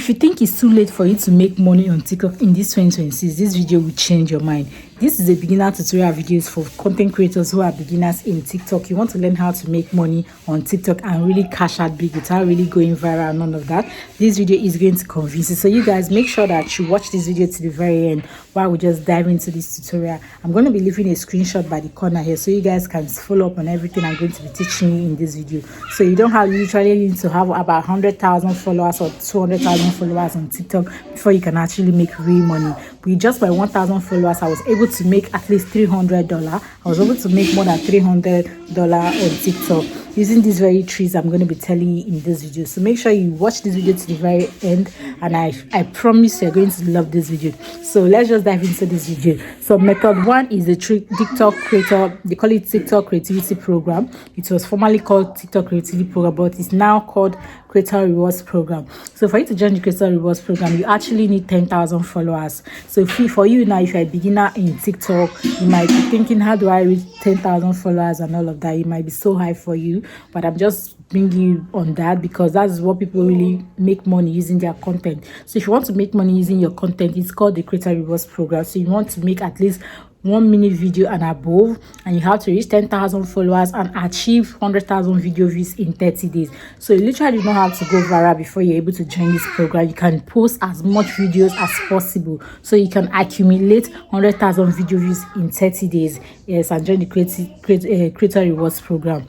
If you think it's too late for you to make money on TikTok in this 2026, this video will change your mind. This is a beginner tutorial videos for content creators who are beginners in TikTok. You want to learn how to make money on TikTok and really cash out big without really going viral, none of that. This video is going to convince you. So you guys make sure that you watch this video to the very end while we just dive into this tutorial. I'm going to be leaving a screenshot by the corner here so you guys can follow up on everything I'm going to be teaching you in this video. So you don't have literally need to have about 100,000 followers or 200,000 followers on TikTok before you can actually make real money. With just my 1,000 followers, I was able to make at least $300. I was able to make more than $300 on TikTok using these very tricks I'm going to be telling you in this video. So make sure you watch this video to the very end, and I promise you're going to love this video. So let's just dive into this video. So method one is the TikTok creator, they call it TikTok creativity program. It was formerly called TikTok creativity program, but it's now called creator rewards program. So for you to join the creator rewards program, you actually need 10,000 followers. So for you now, if you're a beginner in TikTok, you might be thinking, how do I reach 10,000 followers and all of that? It might be so high for you, but I'm just bringing you on that because that's what people really make money using their content. So if you want to make money using your content, it's called the creator rewards program. So you want to make at least 1 minute video and above, and you have to reach 10,000 followers and achieve 100,000 video views in 30 days. So you literally don't have to go viral before you're able to join this program. You can post as much videos as possible so you can accumulate 100,000 video views in 30 days. Yes, and join the creator rewards program.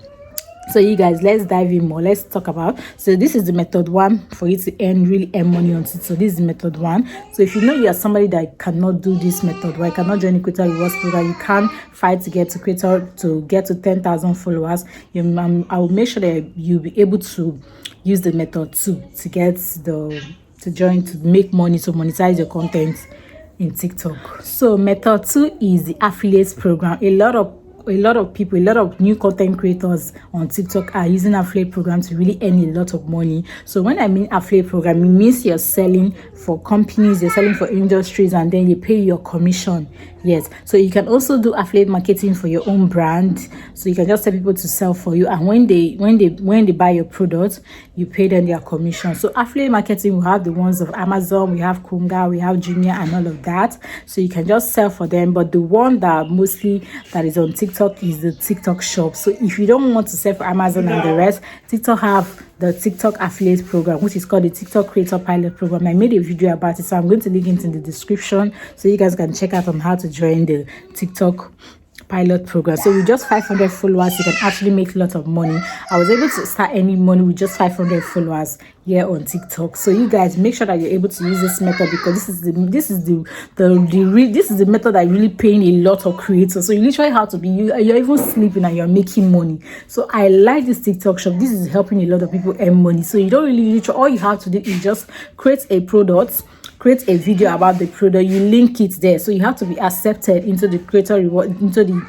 So you guys, let's dive in more. Let's talk about, so this is the method one for you to really earn money on it. So this is method one. So if you know you are somebody that cannot do this method, or cannot join the creator rewards program, you can't fight to get to 10,000 followers, I will make sure that you'll be able to use the method two to get to make money, to monetize your content in TikTok. So method two is the affiliate program. A lot of people, a lot of new content creators on TikTok are using affiliate programs to really earn a lot of money. So when I mean affiliate program, it means you're selling for companies, you're selling for industries, and then you pay your commission. Yes, so you can also do affiliate marketing for your own brand. So you can just tell people to sell for you, and when they buy your product, you pay them their commission. So affiliate marketing, we have the ones of Amazon, we have Kunga, we have Jumia, and all of that. So you can just sell for them, but the one that is on TikTok is the TikTok shop. So if you don't want to sell for Amazon and the rest, TikTok have the TikTok affiliate program, which is called the TikTok creator pilot program. I made a video about it, so I'm going to link it in the description so you guys can check out on how to join the TikTok pilot program. So with just 500 followers, you can actually make a lot of money. I was able to start earning money with just 500 followers here on TikTok. So you guys make sure that you're able to use this method, because this is the method that really paying a lot of creators. So you literally have to be you're even sleeping and you're making money. So I like this TikTok shop. This is helping a lot of people earn money. So you don't really all you have to do is just create a product, create a video about the product, you link it there. So you have to be accepted into the creator reward, into the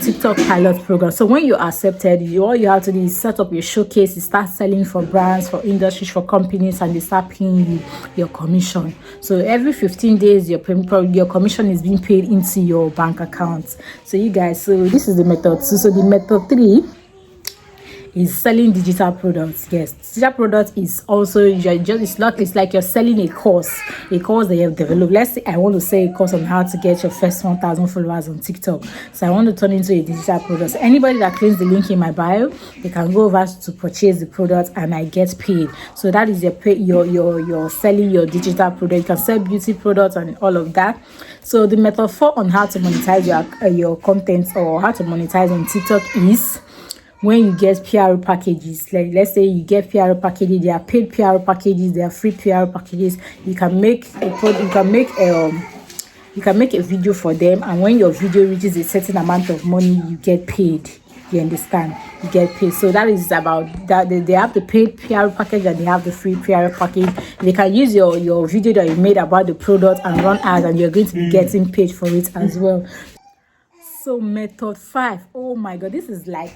TikTok pilot program. So when you're accepted, all you have to do is set up your showcase, you start selling for brands, for industries, for companies, and they start paying you your commission. So every 15 days, your commission is being paid into your bank account. So you guys, so this is the method. So the method three is selling digital products. Yes, digital product is also it's like you're selling a course that you have developed. Let's say I want to sell a course on how to get your first 1,000 followers on TikTok. So I want to turn into a digital product. So anybody that clicks the link in my bio, they can go over to purchase the product and I get paid. So that is you're selling your digital product. You can sell beauty products and all of that. So the method four on how to monetize your content, or how to monetize on TikTok, is when you get PR packages. Like let's say you get PR packages, they are paid PR packages, they are free PR packages. You can make a video for them, and when your video reaches a certain amount of money, you get paid. You understand? You get paid. So that is about that. They have the paid PR package and they have the free PR package. They can use your video that you made about the product and run ads, and you're going to be getting paid for it as well. So method five, oh my god, this is the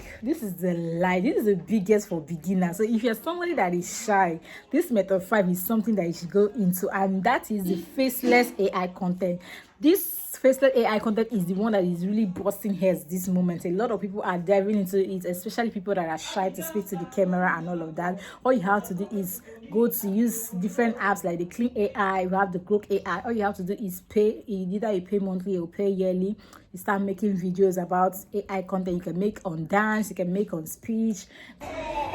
biggest for beginners. So if you're somebody that is shy, this method five is something that you should go into, and that is the faceless AI content. This faceless AI content is the one that is really busting heads this moment. A lot of people are diving into it, especially people that are shy to speak to the camera and all of that. All you have to do is go to use different apps like the Clean AI, we have the Grok AI. All you have to do is pay, either you pay monthly or pay yearly. You start making videos about AI content. You can make on dance, you can make on speech.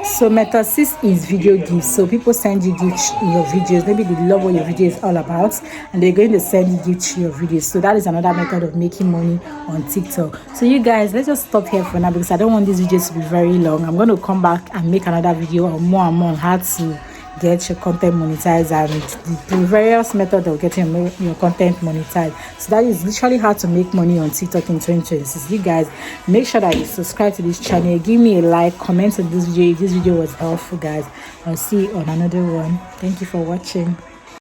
So method 6 is video gifts. So people send you gifts in your videos. Maybe they love what your video is all about and they're going to send you gifts to your videos. So that is another method of making money on TikTok. So you guys, let's just stop here for now because I don't want this video to be very long. I'm going to come back and make another video on more and more on how to get your content monetized and the various methods of getting your content monetized. So that is literally how to make money on TikTok in 2026. You guys, make sure that you subscribe to this channel, give me a like, comment on this video if this video was helpful, guys. I'll see you on another one. Thank you for watching.